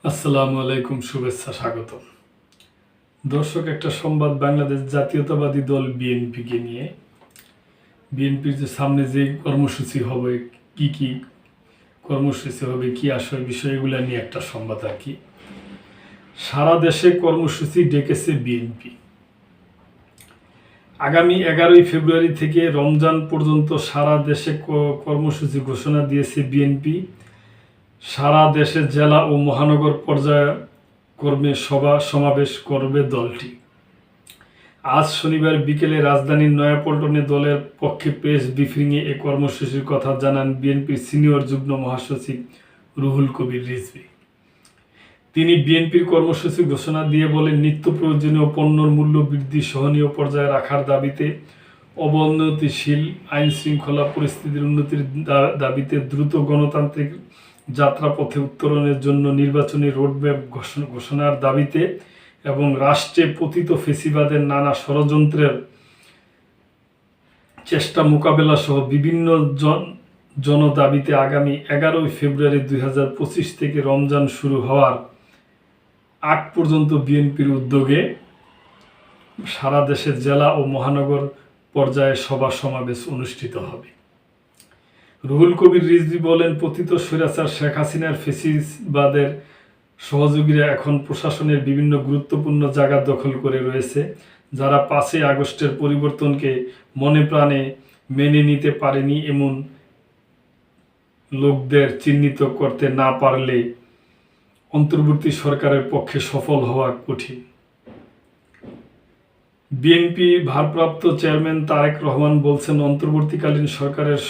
আসসালামু আলাইকুম, শুভেচ্ছা, স্বাগতম। দর্শক, একটা সংবাদ বাংলাদেশ জাতীয়তাবাদী দল বিএনপিকে নিয়ে। বিএনপির যে সামনে যে কর্মসূচি হবে, কি কি কর্মসূচি হবে, কি আসলে বিষয়গুলো নিয়ে একটা সংবাদ আর কি। সারা দেশে কর্মসূচি ডেকেছে বিএনপি। আগামী 11ই ফেব্রুয়ারি থেকে রমজান পর্যন্ত সারা দেশে কর্মসূচি ঘোষণা দিয়েছে বিএনপি। সারা দেশে জেলা ও মহানগর পর্যায়ে কর্মী সভা সমাবেশ করবে দলটি। আজ শনিবার বিকেলে রাজধানীর নয়াপল্টনে দলের পক্ষে প্রেস ব্রিফিংয়ে এ কর্মসূচির কথা জানান বিএনপির সিনিয়র যুগ্ম মহাসচিব রুহুল কবির রিজভী। তিনি বিএনপির কর্মসূচি ঘোষণা দিয়ে বলেন, নিত্য প্রয়োজনীয় পণ্যের মূল্য বৃদ্ধি সহনীয় পর্যায়ে রাখার দাবিতে, অবনতিশীল আইন শৃঙ্খলা পরিস্থিতির উন্নতির দাবিতে, দ্রুত গণতান্ত্রিক যাত্রাপথে উত্তরণের জন্য নির্বাচনী রোডম্যাপ ঘোষণার দাবিতে এবং রাষ্ট্রে পতিত ফেসিবাদের নানা ষড়যন্ত্রের চেষ্টা মোকাবেলা সহ বিভিন্ন জনদাবিতে আগামী 11ই ফেব্রুয়ারি 2025 থেকে রমজান শুরু হওয়ার আগ পর্যন্ত বিএনপির উদ্যোগে সারা দেশের জেলা ও মহানগর পর্যায়ে সভা সমাবেশ অনুষ্ঠিত হবে। রুহুল কবির রিজভী বলেন, পতিত স্বৈরাচার শেখ হাসিনার ফেসিবাদের সহযোগীরা এখন প্রশাসনের বিভিন্ন গুরুত্বপূর্ণ জায়গা দখল করে রয়েছে, যারা 5ই আগস্টের পরিবর্তনকে মনে প্রাণে মেনে নিতে পারেনি। এমন লোকদের চিহ্নিত করতে না পারলে অন্তর্বর্তী সরকারের পক্ষে সফল হওয়া কঠিন। বিএনপি ভারপ্রাপ্ত চেয়ারম্যান তারেক রহমান বলছেন, অন্তর্বর্তীকালীন সরকারের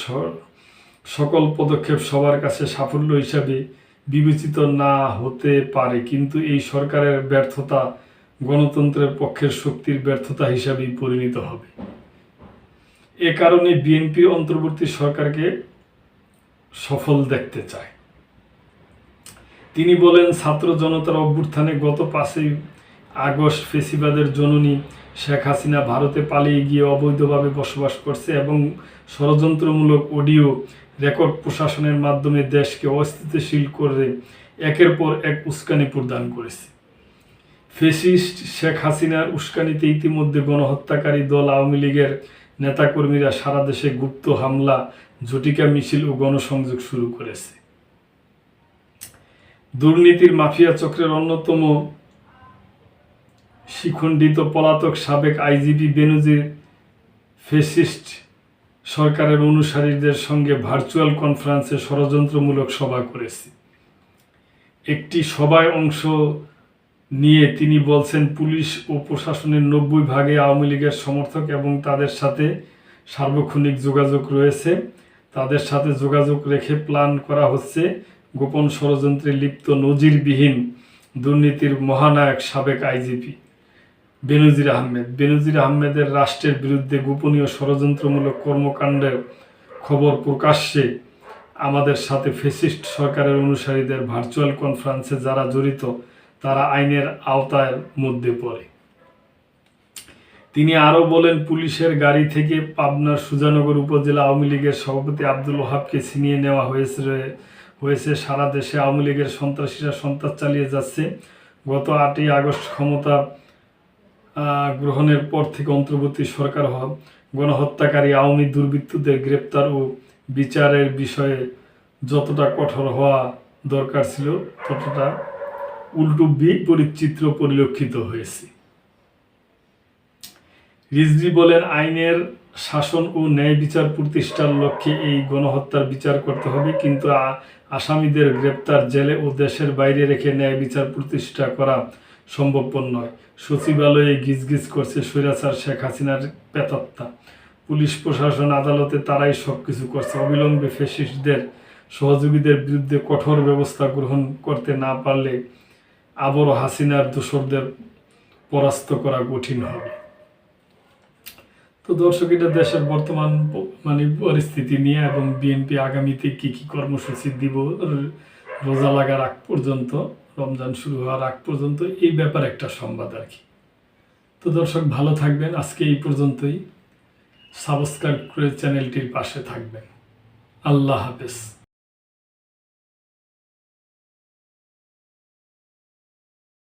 সকল পদক্ষেপ সবার কাছে সাফল্য হিসাবে বিবেচিত না হতে পারে, কিন্তু এই সরকারের ব্যর্থতা গণতন্ত্রের পক্ষের শক্তির ব্যর্থতা হিসাবেই পরিণত হবে। এ কারণে বিএনপি অন্তর্বর্তী সরকারকে সফল দেখতে চায়। তিনি বলেন, ছাত্র জনতার অভ্যুত্থানে গত 5ই আগস্ট ফেসিবাদের জননী শেখ হাসিনা ভারতে পালিয়ে গিয়ে অবৈধভাবে বসবাস করছে এবং ষড়যন্ত্রমূলক অডিও রেকর্ড প্রশাসনের মাধ্যমে দেশকে অস্থিতিশীল করে একের পর এক উস্কানি প্রদান করেছে। ফ্যাসিস্ট শেখ হাসিনার উস্কানিতে ইতিমধ্যে গণহত্যাকারী দল আওয়ামী লীগের নেতাকর্মীরা সারা দেশে গুপ্ত হামলা, ঝটিকা মিছিল ও গণসংযোগ শুরু করেছে। দুর্নীতির মাফিয়া চক্রের অন্যতম শিখণ্ডিত পলাতক সাবেক আইজিপি বেনজির ফ্যাসিস্ট সরকারের অনুসারীদের সঙ্গে ভার্চুয়াল কনফারেন্সে ষড়যন্ত্রমূলক সভা করেছে। একটি সভায় অংশ নিয়ে তিনি বলছেন, পুলিশ ও প্রশাসনের 90% আওয়ামী লীগের সমর্থক এবং তাদের সাথে সার্বক্ষণিক যোগাযোগ রয়েছে। তাদের সাথে যোগাযোগ রেখে প্ল্যান করা হচ্ছে গোপন ষড়যন্ত্রে লিপ্ত নজিরবিহীন দুর্নীতির মহানায়ক সাবেক আইজিপি বেনজির আহমেদের রাষ্ট্রের বিরুদ্ধে গোপনীয় ষড়যন্ত্রমূলক কর্মকাণ্ডের খবর প্রকাশ্যে আমাদের সাথে ফ্যাসিস্ট সরকারের অনুসারীদের ভার্চুয়াল কনফারেন্সে যারা জড়িত তারা আইনের আওতার মধ্যে পড়ে। তিনি আরও বলেন, পুলিশের গাড়ি থেকে পাবনার সুজানগর উপজেলা আওয়ামী লীগের সভাপতি আব্দুল ওহাবকে ছিনিয়ে নেওয়া হয়েছে। সারা দেশে আওয়ামী লীগের সন্ত্রাসীরা সন্ত্রাস চালিয়ে যাচ্ছে। গত 8ই আগস্ট ক্ষমতা গ্রহণের পর থেকে অন্তর্বর্তী সরকার গণহত্যাকারী আওয়ামী দুর্বৃত্তদের গ্রেপ্তার ও বিচারের বিষয়ে যতটা কঠোর হওয়া দরকার ছিল ততটা উল্টো বিপরীত চিত্র পরিলক্ষিত হয়েছে। রিজভী বলেন, আইনের শাসন ও ন্যায় বিচার প্রতিষ্ঠার লক্ষ্যে এই গণহত্যার বিচার করতে হবে, কিন্তু আসামিদের গ্রেপ্তার, জেলে ও দেশের বাইরে রেখে ন্যায় বিচার প্রতিষ্ঠা করা সম্ভবপর নয়। সচিবালয়ে গিজগিজ করছে স্বৈরাচার শেখ হাসিনার প্রেতাত্মা। পুলিশ প্রশাসন, আদালতে তারাই সবকিছু করছে। অবিলম্বে ফ্যাসিস্টদের সহযোগীদের বিরুদ্ধে কঠোর ব্যবস্থা গ্রহণ করতে না পারলে আবারও হাসিনার দোসরদের পরাস্ত করা কঠিন হবে। তো দর্শক, এটা দেশের বর্তমান পরিস্থিতি নিয়ে এবং বিএনপি আগামীতে কি কি কর্মসূচি দিব রোজা লাগার আগ পর্যন্ত, রমজান শুরু হওয়ার আগ পর্যন্ত, এই ব্যাপারে একটা সংবাদ আর কি। তো দর্শক, ভালো থাকবেন। আজকে এই পর্যন্তই। সাবস্ক্রাইব করে চ্যানেলটির পাশে থাকবেন। আল্লাহ হাফেজ।